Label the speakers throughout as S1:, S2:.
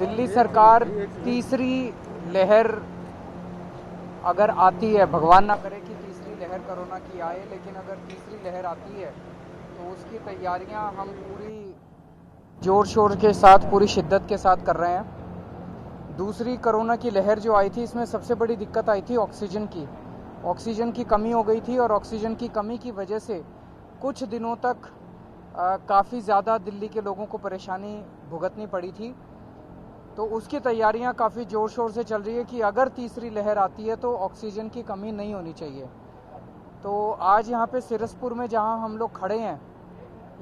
S1: दिल्ली सरकार तीसरी लहर अगर आती है, भगवान ना करे कि तीसरी लहर कोरोना की आए, लेकिन अगर तीसरी लहर आती है तो उसकी तैयारियां हम पूरी जोर शोर के साथ, पूरी शिद्दत के साथ कर रहे हैं। दूसरी कोरोना की लहर जो आई थी, इसमें सबसे बड़ी दिक्कत आई थी ऑक्सीजन की कमी हो गई थी, और ऑक्सीजन की कमी की वजह से कुछ दिनों तक काफ़ी ज़्यादा दिल्ली के लोगों को परेशानी भुगतनी पड़ी थी। तो उसकी तैयारियां काफ़ी ज़ोर शोर से चल रही है कि अगर तीसरी लहर आती है तो ऑक्सीजन की कमी नहीं होनी चाहिए। तो आज यहाँ पे सिरसपुर में जहाँ हम लोग खड़े हैं,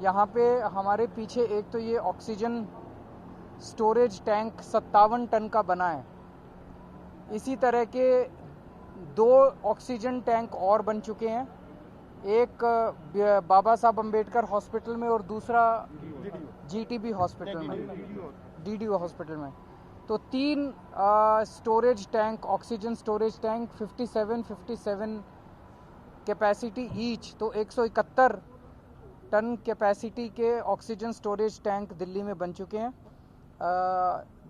S1: यहाँ पे हमारे पीछे एक तो ये ऑक्सीजन स्टोरेज टैंक 57 टन का बना है। इसी तरह के 2 ऑक्सीजन टैंक और बन चुके हैं, एक बाबा साहब अम्बेडकर हॉस्पिटल में और दूसरा जीटीबी हॉस्पिटल में, डीडीओ हॉस्पिटल में। तो 3 storage tank, oxygen storage tank 57 capacity each, तो 171 टन कैपेसिटी के ऑक्सीजन स्टोरेज टैंक दिल्ली में बन चुके हैं।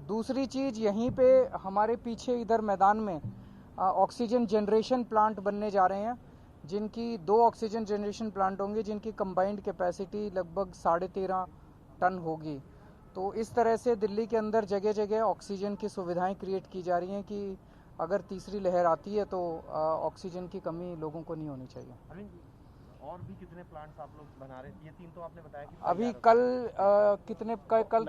S1: दूसरी चीज़, यहीं पे हमारे पीछे इधर मैदान में ऑक्सीजन जनरेशन प्लांट बनने जा रहे हैं, जिनकी 2 ऑक्सीजन जनरेशन प्लांट होंगे, जिनकी कंबाइंड कैपेसिटी लगभग 13.5 टन होगी। तो इस तरह से दिल्ली के अंदर जगह जगह ऑक्सीजन की सुविधाएं क्रिएट की जा रही हैं कि अगर तीसरी लहर आती है तो ऑक्सीजन की कमी लोगों को नहीं होनी चाहिए।
S2: और भी कितने प्लांट्स आप लोग बना रहे हैं? ये 3 तो आपने बताया कि
S1: अभी कल कल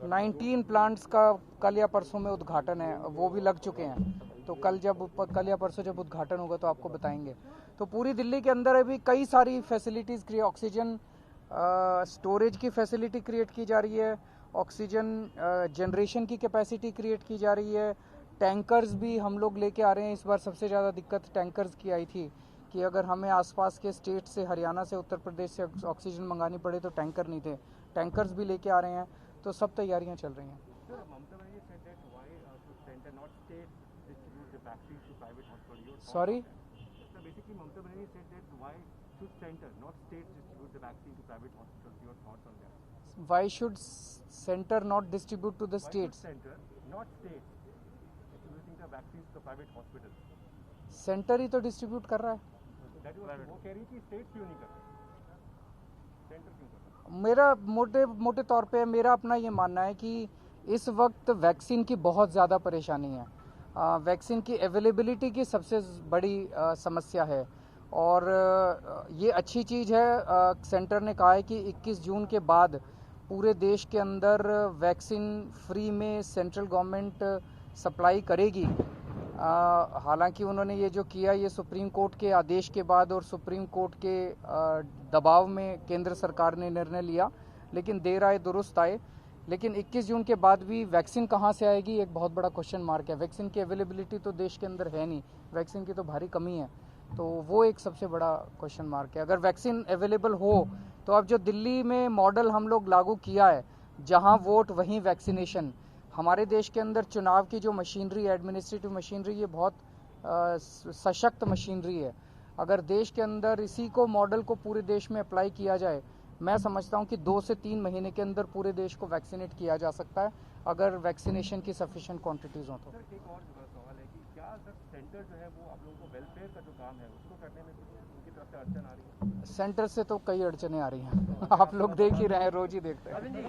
S1: 19 प्लांट्स का कल या परसों में उद्घाटन है, वो भी लग चुके हैं। तो कल या परसों जब उद्घाटन होगा तो आपको बताएंगे। तो पूरी दिल्ली के अंदर अभी कई सारी फैसिलिटीज़ ऑक्सीजन स्टोरेज की फैसिलिटी क्रिएट की जा रही है, ऑक्सीजन जनरेशन की कैपेसिटी क्रिएट की जा रही है। टैंकर्स भी हम लोग लेके आ रहे हैं। इस बार सबसे ज़्यादा दिक्कत टैंकर्स की आई थी कि अगर हमें आसपास के स्टेट से, हरियाणा से, उत्तर प्रदेश से ऑक्सीजन मंगानी पड़े तो टैंकर नहीं थे। टैंकर्स भी लेके आ रहे हैं। तो सब तैयारियां चल रही हैं। Sorry, why should center not distribute to the states? Centre ही तो डिस्ट्रीब्यूट कर रहा है।
S2: वो कह रही थी स्टेट्स क्यों नहीं कर रहे, सेंटर क्यों कर रहा है?
S1: मेरा मोटे तौर पे मेरा अपना ये मानना है कि इस वक्त वैक्सीन की बहुत ज़्यादा परेशानी है। वैक्सीन की अवेलेबिलिटी की सबसे बड़ी समस्या है, और ये अच्छी चीज़ है। सेंटर ने कहा है कि 21 जून के बाद पूरे देश के अंदर वैक्सीन फ्री में सेंट्रल गवर्नमेंट सप्लाई करेगी। हालांकि उन्होंने ये जो किया, ये सुप्रीम कोर्ट के आदेश के बाद और सुप्रीम कोर्ट के दबाव में केंद्र सरकार ने निर्णय लिया, लेकिन देर आए दुरुस्त आए। लेकिन 21 जून के बाद भी वैक्सीन कहाँ से आएगी, एक बहुत बड़ा क्वेश्चन मार्क है। वैक्सीन की अवेलेबिलिटी तो देश के अंदर है नहीं, वैक्सीन की तो भारी कमी है। तो वो एक सबसे बड़ा क्वेश्चन मार्क है। अगर वैक्सीन अवेलेबल हो तो अब जो दिल्ली में मॉडल हम लोग लागू किया है, जहाँ वोट वहीं वैक्सीनेशन, हमारे देश के अंदर चुनाव की जो मशीनरी, एडमिनिस्ट्रेटिव मशीनरी, ये बहुत सशक्त मशीनरी है। अगर देश के अंदर इसी को मॉडल को पूरे देश में अप्लाई किया जाए, मैं समझता हूं कि 2 से 3 महीने के अंदर पूरे देश को वैक्सीनेट किया जा सकता है, अगर वैक्सीनेशन की सफिशिएंट क्वांटिटीज हो तो।
S2: सर, एक और सवाल है कि क्या सर सेंटर जो है वो आप लोगों को वेलफेयर का जो काम है उसको करने में कुछ उनकी तरफ से अड़चन आ रही है?
S1: सेंटर से तो कई अड़चने आ रही हैं। आप लोग देख ही रहे हैं, रोज ही देखते हैं।